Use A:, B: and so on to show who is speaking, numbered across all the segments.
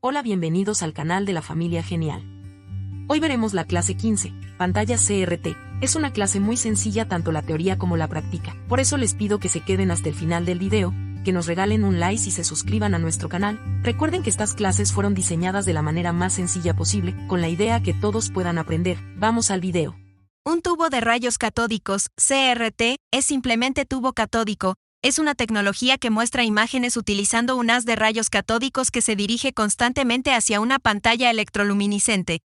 A: Hola, bienvenidos al canal de la familia Genial. Hoy veremos la clase 15, pantallas CRT. Es una clase muy sencilla tanto la teoría como la práctica. Por eso les pido que se queden hasta el final del video, que nos regalen un like y se suscriban a nuestro canal. Recuerden que estas clases fueron diseñadas de la manera más sencilla posible, con la idea que todos puedan aprender. Vamos al video.
B: Un tubo de rayos catódicos, CRT, es simplemente tubo catódico. Es una tecnología que muestra imágenes utilizando un haz de rayos catódicos que se dirige constantemente hacia una pantalla electroluminiscente.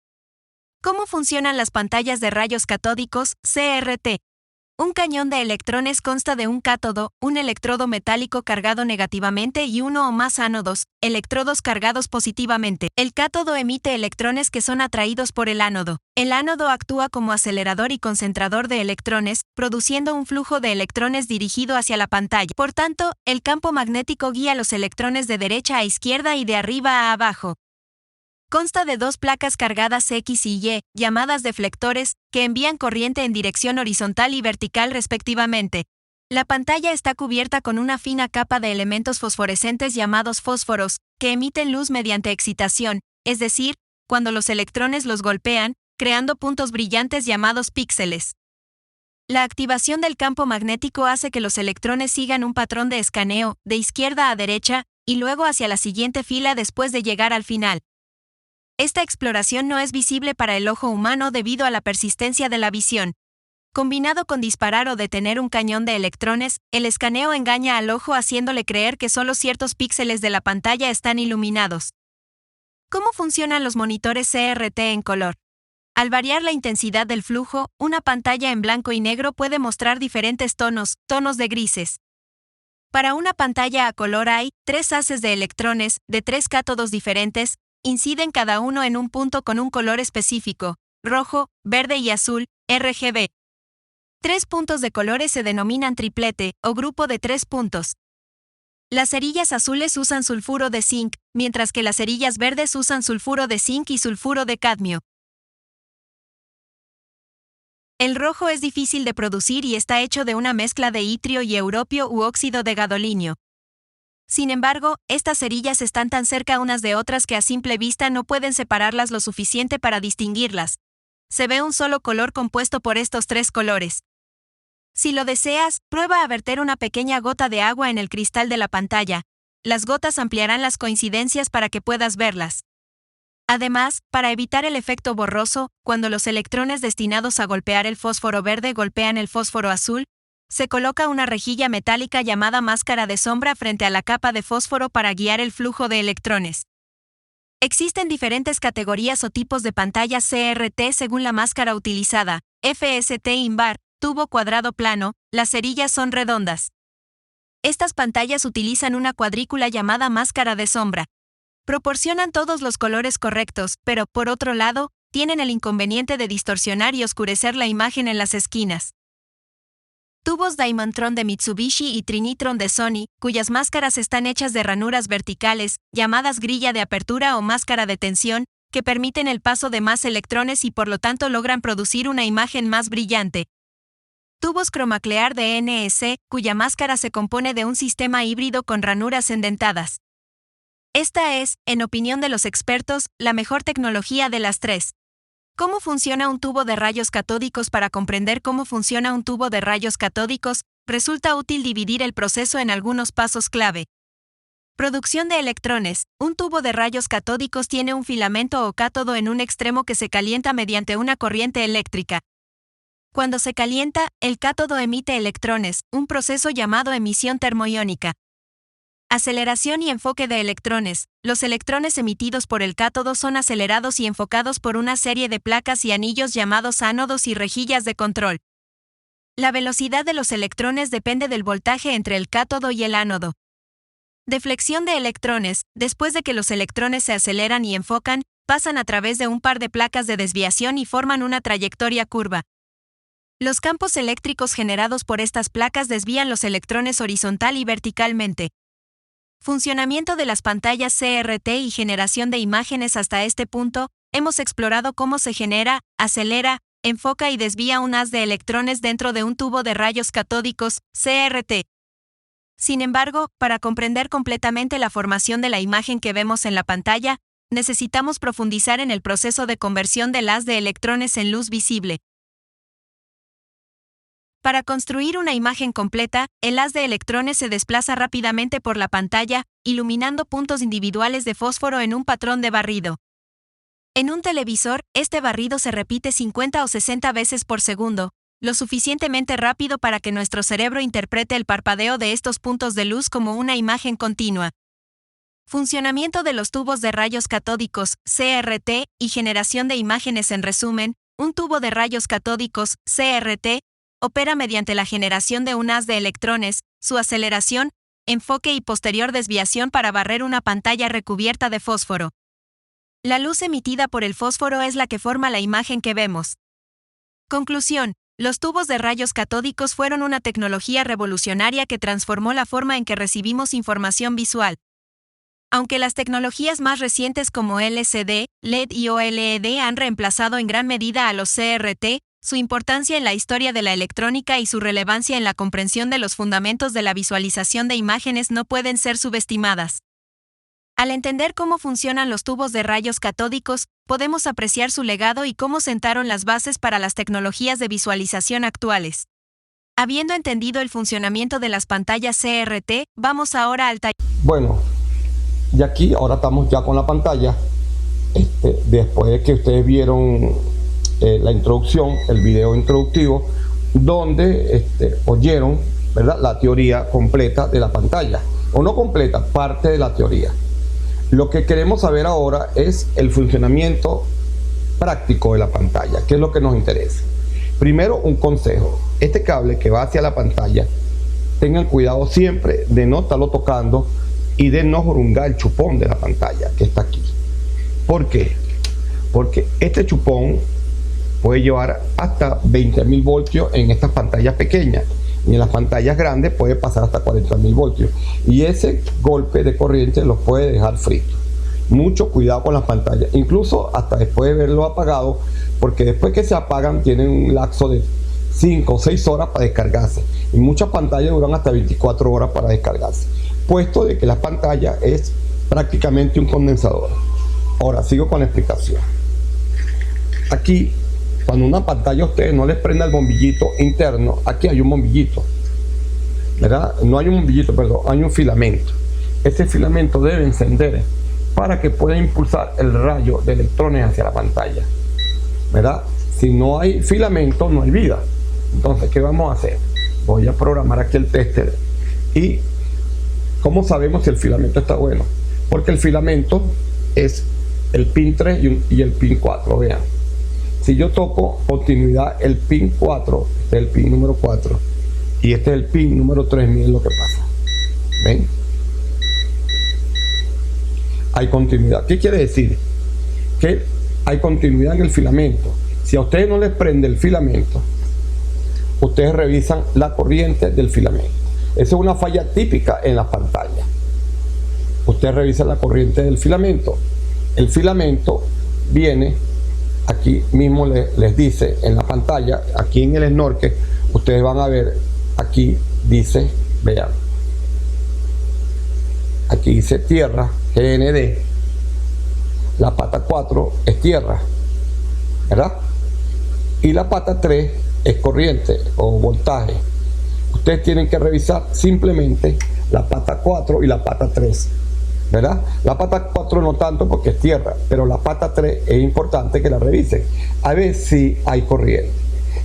B: ¿Cómo funcionan las pantallas de rayos catódicos, CRT? Un cañón de electrones consta de un cátodo, un electrodo metálico cargado negativamente y uno o más ánodos, electrodos cargados positivamente. El cátodo emite electrones que son atraídos por el ánodo. El ánodo actúa como acelerador y concentrador de electrones, produciendo un flujo de electrones dirigido hacia la pantalla. Por tanto, el campo magnético guía los electrones de derecha a izquierda y de arriba a abajo. Consta de dos placas cargadas X y Y, llamadas deflectores, que envían corriente en dirección horizontal y vertical respectivamente. La pantalla está cubierta con una fina capa de elementos fosforescentes llamados fósforos, que emiten luz mediante excitación, es decir, cuando los electrones los golpean, creando puntos brillantes llamados píxeles. La activación del campo magnético hace que los electrones sigan un patrón de escaneo, de izquierda a derecha, y luego hacia la siguiente fila después de llegar al final. Esta exploración no es visible para el ojo humano debido a la persistencia de la visión. Combinado con disparar o detener un cañón de electrones, el escaneo engaña al ojo haciéndole creer que solo ciertos píxeles de la pantalla están iluminados. ¿Cómo funcionan los monitores CRT en color? Al variar la intensidad del flujo, una pantalla en blanco y negro puede mostrar diferentes tonos de grises. Para una pantalla a color hay 3 haces de electrones, de 3 cátodos diferentes, inciden cada uno en un punto con un color específico, rojo, verde y azul, RGB. 3 puntos de colores se denominan triplete, o grupo de 3 puntos. Las cerillas azules usan sulfuro de zinc, mientras que las cerillas verdes usan sulfuro de zinc y sulfuro de cadmio. El rojo es difícil de producir y está hecho de una mezcla de itrio y europio u óxido de gadolinio. Sin embargo, estas cerillas están tan cerca unas de otras que a simple vista no pueden separarlas lo suficiente para distinguirlas. Se ve un solo color compuesto por estos 3 colores. Si lo deseas, prueba a verter una pequeña gota de agua en el cristal de la pantalla. Las gotas ampliarán las coincidencias para que puedas verlas. Además, para evitar el efecto borroso, cuando los electrones destinados a golpear el fósforo verde golpean el fósforo azul, se coloca una rejilla metálica llamada máscara de sombra frente a la capa de fósforo para guiar el flujo de electrones. Existen diferentes categorías o tipos de pantallas CRT según la máscara utilizada: FST invar, tubo cuadrado plano, las cerillas son redondas. Estas pantallas utilizan una cuadrícula llamada máscara de sombra. Proporcionan todos los colores correctos, pero, por otro lado, tienen el inconveniente de distorsionar y oscurecer la imagen en las esquinas. Tubos Diamondtron de Mitsubishi y Trinitron de Sony, cuyas máscaras están hechas de ranuras verticales, llamadas grilla de apertura o máscara de tensión, que permiten el paso de más electrones y por lo tanto logran producir una imagen más brillante. Tubos Chromaclear de NEC, cuya máscara se compone de un sistema híbrido con ranuras endentadas. Esta es, en opinión de los expertos, la mejor tecnología de las 3. ¿Cómo funciona un tubo de rayos catódicos? Para comprender cómo funciona un tubo de rayos catódicos, resulta útil dividir el proceso en algunos pasos clave. Producción de electrones. Un tubo de rayos catódicos tiene un filamento o cátodo en un extremo que se calienta mediante una corriente eléctrica. Cuando se calienta, el cátodo emite electrones, un proceso llamado emisión termoiónica. Aceleración y enfoque de electrones. Los electrones emitidos por el cátodo son acelerados y enfocados por una serie de placas y anillos llamados ánodos y rejillas de control. La velocidad de los electrones depende del voltaje entre el cátodo y el ánodo. Deflexión de electrones. Después de que los electrones se aceleran y enfocan, pasan a través de un par de placas de desviación y forman una trayectoria curva. Los campos eléctricos generados por estas placas desvían los electrones horizontal y verticalmente. Funcionamiento de las pantallas CRT y generación de imágenes. Hasta este punto, hemos explorado cómo se genera, acelera, enfoca y desvía un haz de electrones dentro de un tubo de rayos catódicos, CRT. Sin embargo, para comprender completamente la formación de la imagen que vemos en la pantalla, necesitamos profundizar en el proceso de conversión del haz de electrones en luz visible. Para construir una imagen completa, el haz de electrones se desplaza rápidamente por la pantalla, iluminando puntos individuales de fósforo en un patrón de barrido. En un televisor, este barrido se repite 50 o 60 veces por segundo, lo suficientemente rápido para que nuestro cerebro interprete el parpadeo de estos puntos de luz como una imagen continua. Funcionamiento de los tubos de rayos catódicos, CRT, y generación de imágenes. En resumen, un tubo de rayos catódicos, CRT, opera mediante la generación de un haz de electrones, su aceleración, enfoque y posterior desviación para barrer una pantalla recubierta de fósforo. La luz emitida por el fósforo es la que forma la imagen que vemos. Conclusión: los tubos de rayos catódicos fueron una tecnología revolucionaria que transformó la forma en que recibimos información visual. Aunque las tecnologías más recientes como LCD, LED y OLED han reemplazado en gran medida a los CRT, su importancia en la historia de la electrónica y su relevancia en la comprensión de los fundamentos de la visualización de imágenes no pueden ser subestimadas. Al entender cómo funcionan los tubos de rayos catódicos, podemos apreciar su legado y cómo sentaron las bases para las tecnologías de visualización actuales. Habiendo entendido el funcionamiento de las pantallas CRT, vamos ahora al taller.
C: Bueno, y aquí ahora estamos ya con la pantalla. Después de que ustedes vieron la introducción, el video introductivo, donde oyeron, ¿verdad?, la teoría completa de la pantalla, o no completa, parte de la teoría. Lo que queremos saber ahora es el funcionamiento práctico de la pantalla, que es lo que nos interesa. Primero, un consejo: este cable que va hacia la pantalla, tengan cuidado siempre de no estarlo tocando y de no jurungar el chupón de la pantalla que está aquí. ¿Por qué? Porque este chupón puede llevar hasta 20.000 voltios en estas pantallas pequeñas, y en las pantallas grandes puede pasar hasta 40.000 voltios, y ese golpe de corriente los puede dejar fritos. Mucho cuidado con las pantallas, incluso hasta después de verlo apagado, porque después que se apagan tienen un lapso de 5 o 6 horas para descargarse, y muchas pantallas duran hasta 24 horas para descargarse, puesto de que la pantalla es prácticamente un condensador. Ahora sigo con la explicación. Aquí, cuando una pantalla a ustedes no les prenda el bombillito interno, aquí hay un bombillito, ¿verdad? No hay un bombillito, perdón, hay un filamento. Ese filamento debe encender para que pueda impulsar el rayo de electrones hacia la pantalla, ¿verdad? Si no hay filamento, no hay vida. Entonces, ¿qué vamos a hacer? Voy a programar aquí el tester. ¿Y cómo sabemos si el filamento está bueno? Porque el filamento es el pin 3 y el pin 4, vean. Si yo toco continuidad el pin 4, este es el pin número 4 y este es el pin número 3, miren lo que pasa. ¿Ven? Hay continuidad. ¿Qué quiere decir? Que hay continuidad en el filamento. Si a ustedes no les prende el filamento, ustedes revisan la corriente del filamento. Esa es una falla típica en la pantalla. Ustedes revisan la corriente del filamento. El filamento viene, aquí mismo les dice en la pantalla, aquí en el snorkel, ustedes van a ver, aquí dice, vean, aquí dice tierra, GND, la pata 4 es tierra, ¿verdad? Y la pata 3 es corriente o voltaje. Ustedes tienen que revisar simplemente la pata 4 y la pata 3, ¿verdad? La pata 4 no tanto porque es tierra, pero la pata 3 es importante que la revisen a ver si hay corriente.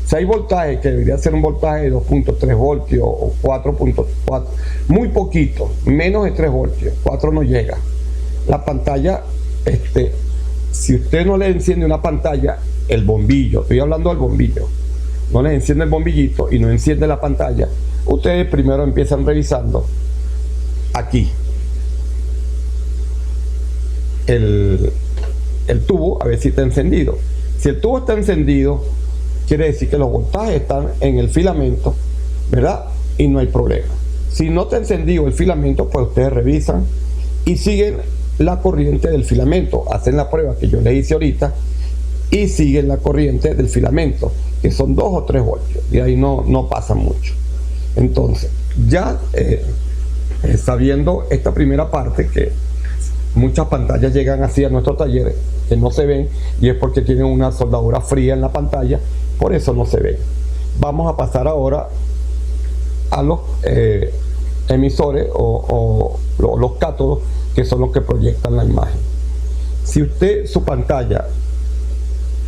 C: Si hay voltaje, que debería ser un voltaje de 2.3 voltios o 4.4, muy poquito, menos de 3 voltios, 4 no llega. La pantalla, si usted no le enciende una pantalla, el bombillo, estoy hablando del bombillo, no les enciende el bombillito y no enciende la pantalla, ustedes primero empiezan revisando aquí el tubo, a ver si está encendido. Si el tubo está encendido, quiere decir que los voltajes están en el filamento, ¿verdad? Y no hay problema. Si no está encendido el filamento, pues ustedes revisan y siguen la corriente del filamento, hacen la prueba que yo les hice ahorita y siguen la corriente del filamento, que son 2 o 3 voltios, y ahí no pasa mucho. Entonces, ya sabiendo esta primera parte, que muchas pantallas llegan así a nuestros talleres, que no se ven, y es porque tienen una soldadura fría en la pantalla, por eso no se ven. Vamos a pasar ahora a los emisores o los cátodos, que son los que proyectan la imagen. Si usted, su pantalla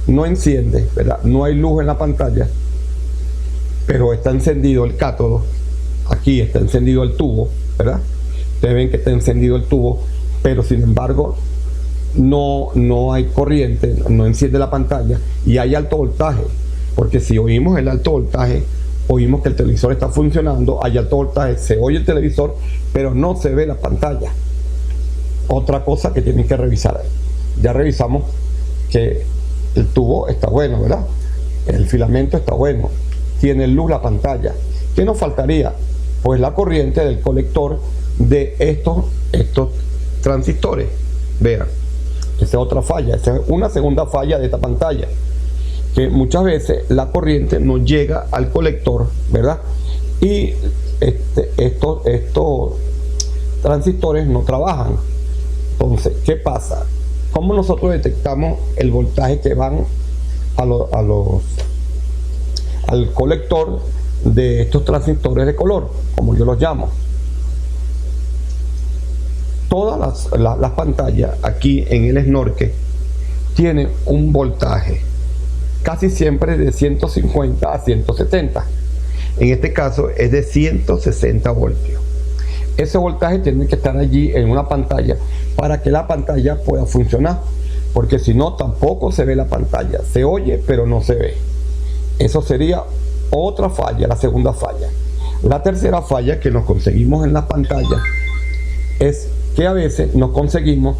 C: no enciende, ¿verdad? No hay luz en la pantalla, pero está encendido el cátodo, aquí está encendido el tubo, ¿verdad? Ustedes ven que está encendido el tubo, pero sin embargo no hay corriente, no enciende la pantalla y hay alto voltaje, porque si oímos el alto voltaje, oímos que el televisor está funcionando, hay alto voltaje, se oye el televisor, pero no se ve la pantalla. Otra cosa que tienen que revisar, ya revisamos que el tubo está bueno, ¿verdad? El filamento está bueno, tiene luz la pantalla. ¿Qué nos faltaría? Pues la corriente del colector de estos transistores. Vean, esa es otra falla, esa es una segunda falla de esta pantalla, que muchas veces la corriente no llega al colector, ¿verdad? Y estos transistores no trabajan. Entonces, ¿qué pasa? ¿Cómo nosotros detectamos el voltaje que van al colector de estos transistores de color, como yo los llamo? Todas las pantallas aquí en el Snorkel tienen un voltaje casi siempre de 150 a 170. En este caso es de 160 voltios. Ese voltaje tiene que estar allí en una pantalla para que la pantalla pueda funcionar, porque si no tampoco se ve la pantalla, se oye pero no se ve. Eso sería otra falla, la segunda falla. La tercera falla que nos conseguimos en la pantalla es que a veces nos conseguimos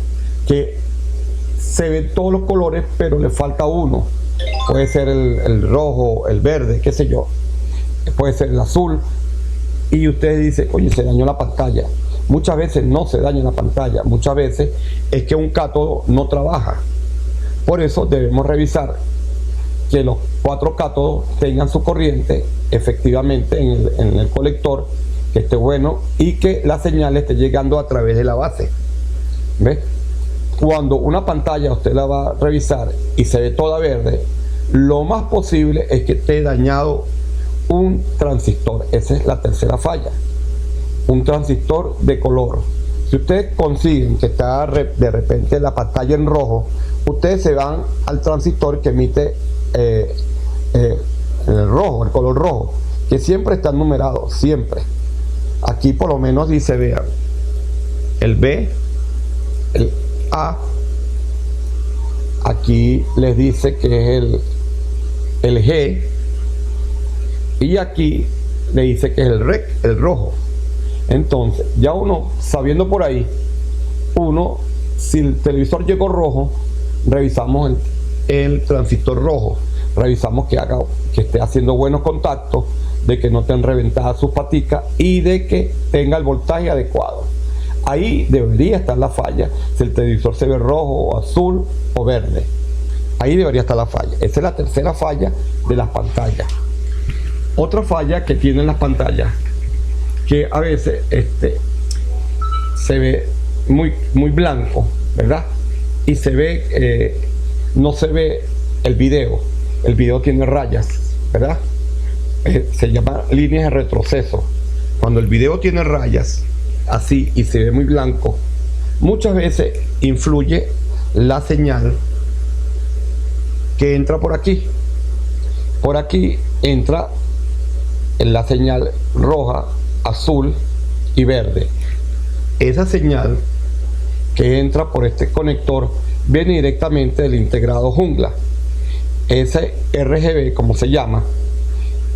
C: que se ven todos los colores pero le falta uno. Puede ser el rojo, el verde, qué sé yo, puede ser el azul, y usted dice, oye, se dañó la pantalla. Muchas veces no se daña la pantalla, muchas veces es que un cátodo no trabaja. Por eso debemos revisar que los 4 cátodos tengan su corriente efectivamente en el colector, que esté bueno y que la señal esté llegando a través de la base. ¿Ves? Cuando una pantalla usted la va a revisar y se ve toda verde, lo más posible es que esté dañado un transistor. Esa es la tercera falla, un transistor de color. Si ustedes consiguen que está de repente la pantalla en rojo, ustedes se van al transistor que emite el rojo, el color rojo, que siempre está numerado, siempre. Aquí por lo menos dice, vean, el B, el A, aquí les dice que es el G, y aquí le dice que es el REC, el rojo. Entonces ya uno, sabiendo por ahí, si el televisor llegó rojo, revisamos el transistor rojo, revisamos que esté haciendo buenos contactos, de que no estén reventadas sus paticas y de que tenga el voltaje adecuado. Ahí debería estar la falla, si el televisor se ve rojo o azul o verde. Ahí debería estar la falla. Esa es la tercera falla de las pantallas. Otra falla que tienen las pantallas, que a veces se ve muy blanco, ¿verdad? Y se ve, no se ve el video tiene rayas, ¿verdad? Se llama líneas de retroceso. Cuando el video tiene rayas así y se ve muy blanco, muchas veces influye la señal que entra por aquí. Por aquí entra la señal roja, azul y verde. Esa señal que entra por este conector viene directamente del integrado jungla. Ese RGB, como se llama,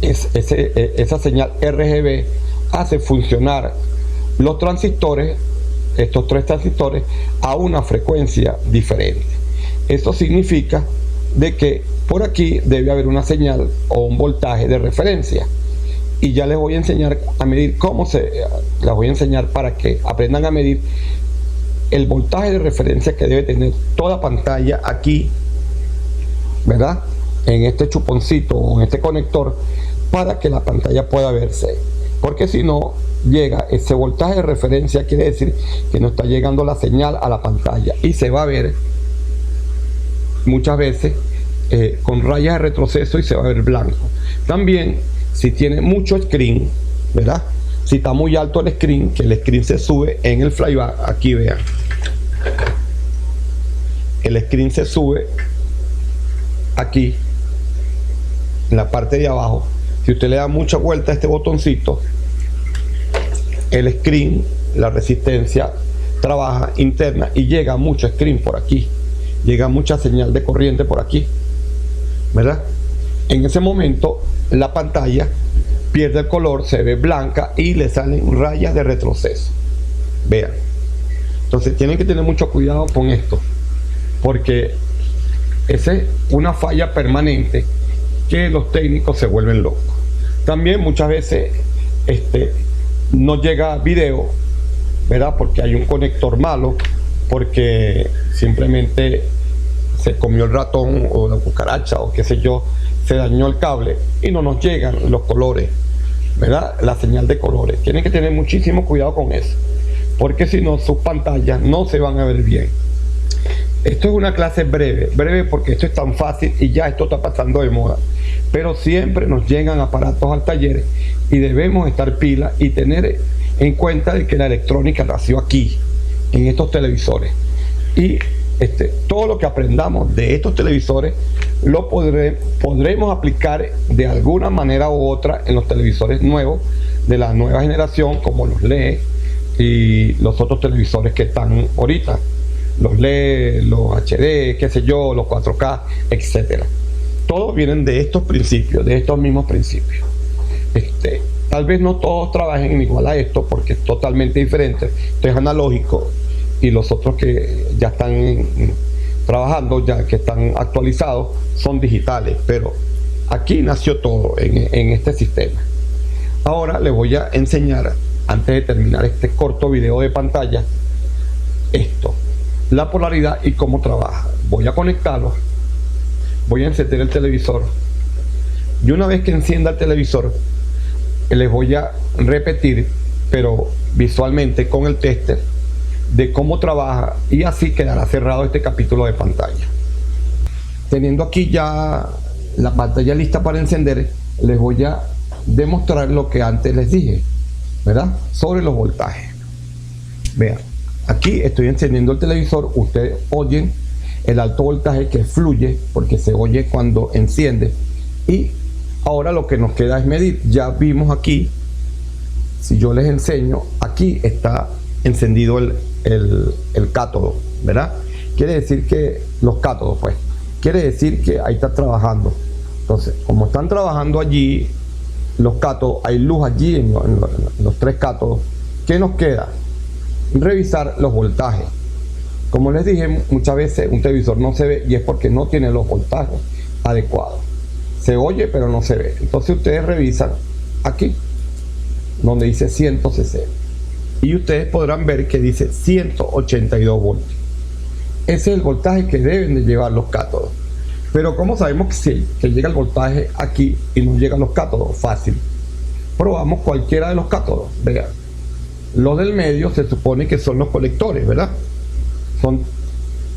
C: esa señal RGB hace funcionar los transistores, estos 3 transistores, a una frecuencia diferente. Esto significa de que por aquí debe haber una señal o un voltaje de referencia, y ya les voy a enseñar a medir las voy a enseñar para que aprendan a medir el voltaje de referencia que debe tener toda pantalla aquí ¿verdad?, en este chuponcito o en este conector para que la pantalla pueda verse, porque si no llega ese voltaje de referencia, quiere decir que no está llegando la señal a la pantalla y se va a ver muchas veces con rayas de retroceso y se va a ver blanco. También si tiene mucho screen, ¿verdad?, si está muy alto el screen, que el screen se sube en el flyback, aquí vean, el screen se sube aquí en la parte de abajo. Si usted le da mucha vuelta a este botoncito, el screen, la resistencia trabaja interna y llega mucho screen por aquí, llega mucha señal de corriente por aquí, ¿verdad? En ese momento la pantalla pierde el color, se ve blanca y le salen rayas de retroceso. Vean, entonces tienen que tener mucho cuidado con esto, porque esa es una falla permanente que los técnicos se vuelven locos. También muchas veces no llega video, ¿verdad?, porque hay un conector malo, porque simplemente se comió el ratón o la cucaracha o qué sé yo, se dañó el cable y no nos llegan los colores, ¿verdad?, la señal de colores. Tienen que tener muchísimo cuidado con eso, porque si no sus pantallas no se van a ver bien. Esto es una clase breve porque esto es tan fácil y ya esto está pasando de moda, pero siempre nos llegan aparatos al taller y debemos estar pilas y tener en cuenta de que la electrónica nació aquí, en estos televisores, y todo lo que aprendamos de estos televisores lo podremos aplicar de alguna manera u otra en los televisores nuevos de la nueva generación, como los LED y los otros televisores que están ahorita, los LED, los HD, qué sé yo, los 4K, etcétera. Todos vienen de estos principios, de estos mismos principios. Tal vez no todos trabajen igual a esto porque es totalmente diferente. Esto es analógico y los otros que ya están trabajando, ya que están actualizados, son digitales, pero aquí nació todo en este sistema. Ahora les voy a enseñar, antes de terminar este corto video de pantalla, esto, la polaridad y cómo trabaja. Voy a conectarlo, voy a encender el televisor y una vez que encienda el televisor les voy a repetir, pero visualmente con el tester, de cómo trabaja, y así quedará cerrado este capítulo de pantalla. Teniendo aquí ya la pantalla lista para encender, les voy a demostrar lo que antes les dije, ¿verdad?, sobre los voltajes. Vean, aquí estoy encendiendo el televisor, ustedes oyen el alto voltaje que fluye porque se oye cuando enciende, y ahora lo que nos queda es medir. Ya vimos aquí, si yo les enseño, aquí está encendido el cátodo, ¿verdad? Quiere decir que los cátodos, pues, quiere decir que ahí está trabajando. Entonces, como están trabajando allí los cátodos, hay luz allí en los tres cátodos. ¿Qué nos queda? Revisar los voltajes. Como les dije, muchas veces un televisor no se ve y es porque no tiene los voltajes adecuados. Se oye pero no se ve. Entonces ustedes revisan aquí donde dice 100 cc y ustedes podrán ver que dice 182 voltios. Ese es el voltaje que deben de llevar los cátodos. Pero ¿cómo sabemos que llega el voltaje aquí y no llegan los cátodos? Fácil. Probamos cualquiera de los cátodos. Vean, los del medio se supone que son los colectores, ¿verdad? Son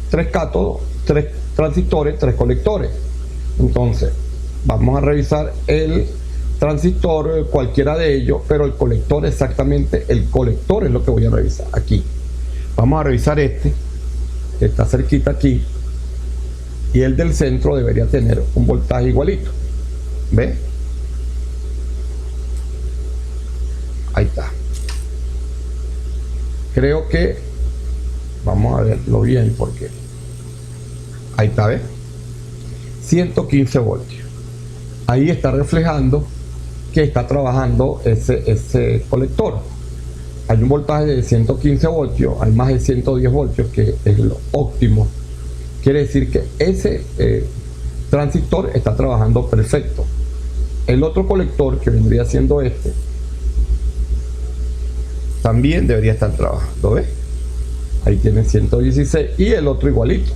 C: 3 cátodos, 3 transistores, 3 colectores. Entonces vamos a revisar el transistor, cualquiera de ellos, pero el colector, exactamente el colector es lo que voy a revisar aquí. Vamos a revisar este que está cerquita aquí, y el del centro debería tener un voltaje igualito. ¿Ve? Ahí está. Creo que vamos a verlo bien porque ahí está, ¿ves? 115 voltios. Ahí está reflejando que está trabajando ese colector. Hay un voltaje de 115 voltios, hay más de 110 voltios, que es lo óptimo. Quiere decir que ese transistor está trabajando perfecto. El otro colector, que vendría siendo este, también debería estar trabajando, ¿ves? Ahí tiene 116 y el otro igualito.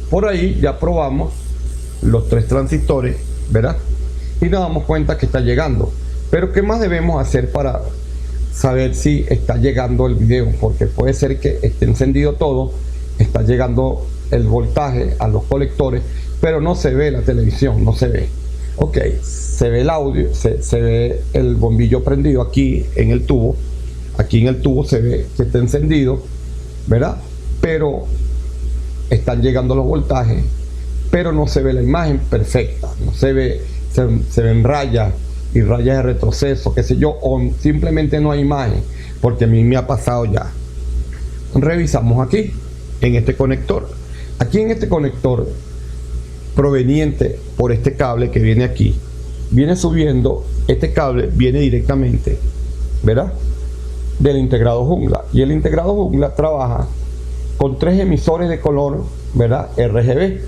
C: Por ahí ya probamos los 3 transistores, ¿verdad? Y nos damos cuenta que está llegando. Pero ¿qué más debemos hacer para saber si está llegando el video? Porque puede ser que esté encendido todo, está llegando el voltaje a los colectores, pero no se ve la televisión, no se ve. Ok, se ve el audio, se ve el bombillo prendido aquí en el tubo. Aquí en el tubo se ve que está encendido, ¿verdad? Pero están llegando los voltajes, pero no se ve la imagen perfecta, no se ve, se ven rayas y rayas de retroceso, qué sé yo, o simplemente no hay imagen, porque a mí me ha pasado ya. Revisamos aquí, en este conector. Aquí en este conector, proveniente por este cable que viene aquí, viene subiendo, este cable viene directamente, ¿verdad?, del integrado jungla. Y el integrado jungla trabaja con 3 emisores de color, ¿verdad?, RGB.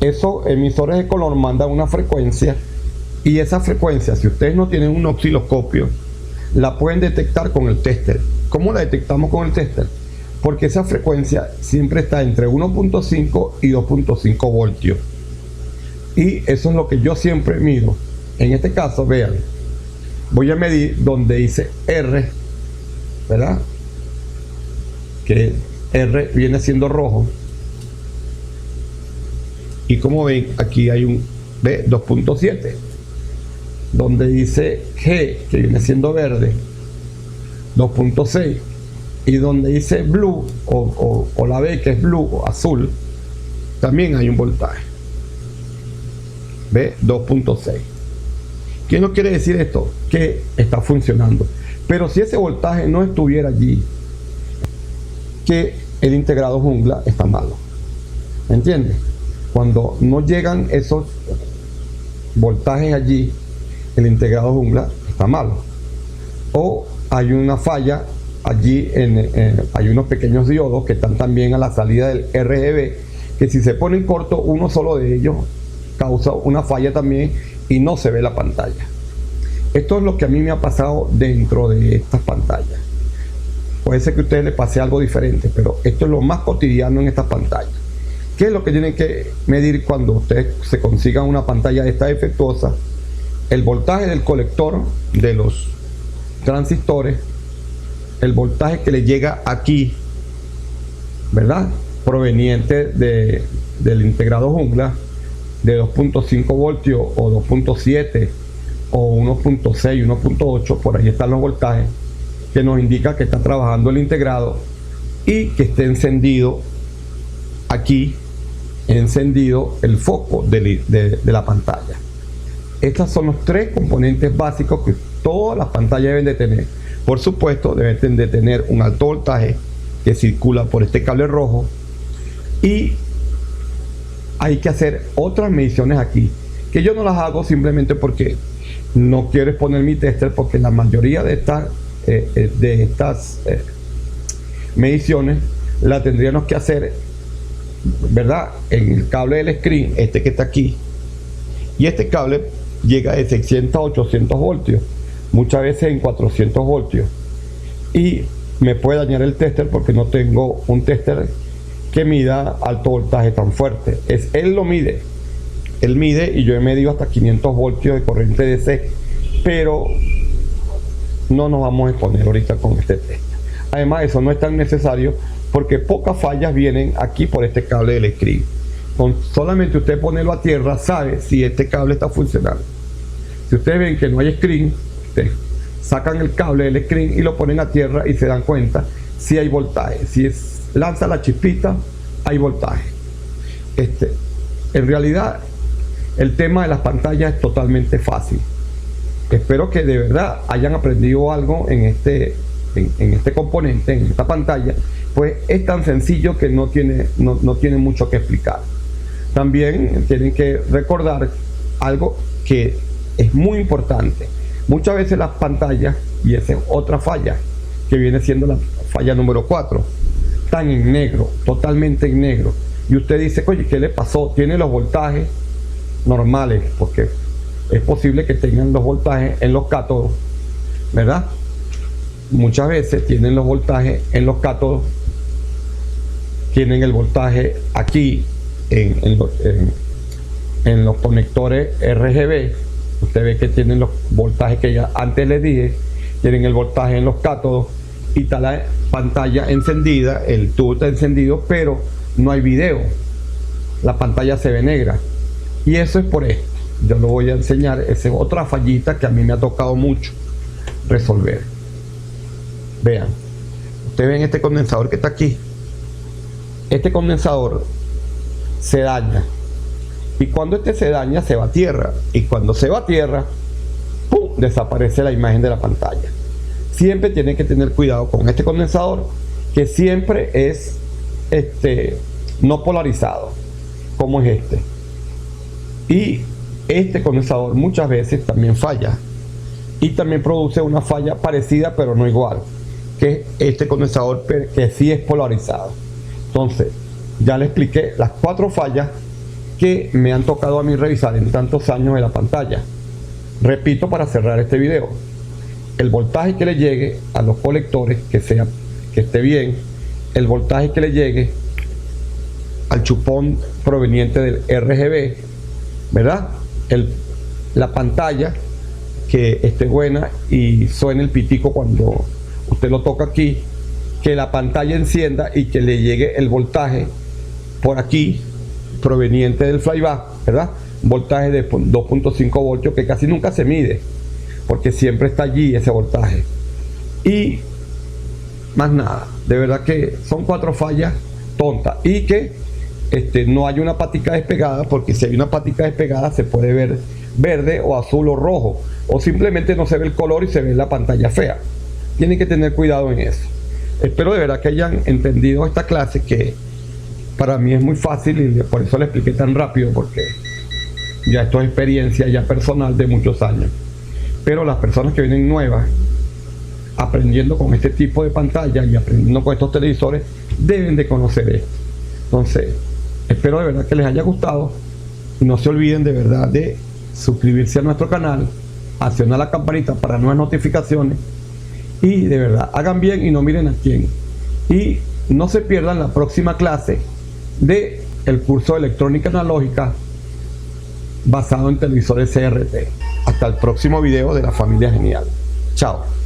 C: Esos emisores de color mandan una frecuencia, y esa frecuencia, si ustedes no tienen un osciloscopio, la pueden detectar con el tester. ¿Cómo la detectamos con el tester? Porque esa frecuencia siempre está entre 1.5 y 2.5 voltios. Y eso es lo que yo siempre mido. En este caso, vean, voy a medir donde dice R, ¿verdad? Que R viene siendo rojo. Y como ven, aquí hay un B 2.7. Donde dice G, que viene siendo verde, 2.6. Y donde dice blue o la B, que es blue o azul, también hay un voltaje. ¿Ve? 2.6. ¿Qué nos quiere decir esto? Que está funcionando. Pero si ese voltaje no estuviera allí, que el integrado jungla está malo. ¿Me entiendes? Cuando no llegan esos voltajes allí, el integrado jungla está malo. O hay una falla allí, hay unos pequeños diodos que están también a la salida del RGB, que si se ponen corto, uno solo de ellos causa una falla también y no se ve la pantalla. Esto es lo que a mí me ha pasado dentro de estas pantallas. Puede ser que a ustedes les pase algo diferente, pero esto es lo más cotidiano en estas pantallas. ¿Qué es lo que tienen que medir cuando ustedes se consigan una pantalla de esta defectuosa? El voltaje del colector de los transistores, el voltaje que le llega aquí, ¿verdad?, proveniente del integrado jungla, de 2.5 voltios o 2.7 o 1.6, 1.8, por ahí están los voltajes que nos indica que está trabajando el integrado, y que esté encendido aquí, encendido el foco de la pantalla. Estos son los 3 componentes básicos que todas las pantallas deben de tener. Por supuesto, deben de tener un alto voltaje que circula por este cable rojo, y hay que hacer otras mediciones aquí, que yo no las hago simplemente porque no quiero exponer mi tester, porque la mayoría de estas mediciones la tendríamos que hacer, ¿verdad?, en el cable del screen, este que está aquí, y este cable llega de 600 a 800 voltios, muchas veces en 400 voltios, y me puede dañar el tester porque no tengo un tester que mida alto voltaje tan fuerte. Él lo mide, él mide, y yo he medido hasta 500 voltios de corriente DC, pero no nos vamos a exponer ahorita con este tester. Además, eso no es tan necesario porque pocas fallas vienen aquí por este cable del screen. Con solamente usted ponerlo a tierra, sabe si este cable está funcionando. Si ustedes ven que no hay screen, ustedes sacan el cable del screen y lo ponen a tierra y se dan cuenta si hay voltaje. Si lanza la chispita, hay voltaje. En realidad, el tema de las pantallas es totalmente fácil. Espero que de verdad hayan aprendido algo en este componente, en esta pantalla. Pues es tan sencillo que no tiene mucho que explicar. También tienen que recordar algo que es muy importante. Muchas veces las pantallas, y esa es otra falla, que viene siendo la falla número 4, están en negro, totalmente en negro. Y usted dice, oye, ¿qué le pasó? Tiene los voltajes normales, porque es posible que tengan los voltajes en los cátodos, ¿verdad? Muchas veces tienen los voltajes en los cátodos, tienen el voltaje aquí en en los conectores RGB, usted ve que tienen los voltajes que ya antes les dije, tienen el voltaje en los cátodos y está la pantalla encendida, el tubo está encendido, pero no hay video, la pantalla se ve negra, y eso es por esto. Yo lo voy a enseñar, esa es otra fallita que a mí me ha tocado mucho resolver. Vean, ustedes ven este condensador que está aquí, este condensador se daña, y cuando este se daña se va a tierra, y cuando se va a tierra, ¡pum!, desaparece la imagen de la pantalla. Siempre tienen que tener cuidado con este condensador, que siempre es no polarizado, como es este. Y este condensador muchas veces también falla, y también produce una falla parecida pero no igual, que es este condensador que sí es polarizado. Entonces, ya le expliqué las 4 fallas que me han tocado a mí revisar en tantos años de la pantalla. Repito para cerrar este video: el voltaje que le llegue a los colectores, que esté bien, el voltaje que le llegue al chupón proveniente del RGB, ¿verdad? La pantalla que esté buena y suene el pitico cuando usted lo toca aquí, que la pantalla encienda y que le llegue el voltaje por aquí proveniente del flyback, ¿verdad? Voltaje de 2.5 voltios que casi nunca se mide porque siempre está allí ese voltaje. Y más nada, de verdad que son 4 fallas tontas, y que no hay una patica despegada, porque si hay una patica despegada se puede ver verde o azul o rojo, o simplemente no se ve el color y se ve la pantalla fea. Tienen que tener cuidado en eso. Espero de verdad que hayan entendido esta clase, que para mí es muy fácil y por eso le expliqué tan rápido, porque ya esto es experiencia ya personal de muchos años. Pero las personas que vienen nuevas, aprendiendo con este tipo de pantalla y aprendiendo con estos televisores, deben de conocer esto. Entonces, espero de verdad que les haya gustado, y no se olviden de verdad de suscribirse a nuestro canal, accionar la campanita para nuevas notificaciones, y de verdad hagan bien y no miren a quién, y no se pierdan la próxima clase de el curso de electrónica analógica basado en televisores CRT. Hasta el próximo video de La Familia Genial. Chao.